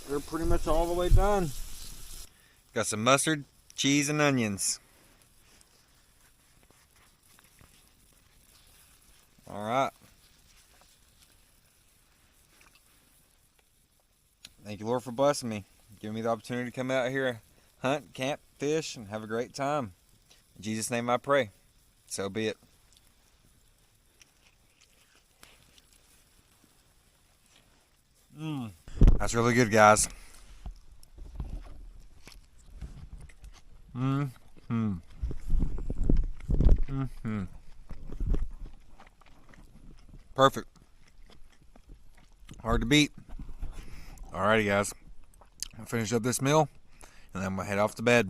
they're pretty much all the way done. Got some mustard, cheese, and onions. All right. Thank you, Lord, for blessing me, giving me the opportunity to come out here, hunt, camp, fish, and have a great time. In Jesus' name I pray. So be it. That's really good, guys. Perfect. Hard to beat. Alrighty, guys. I'll finish up this meal, and then I'm going to head off to bed.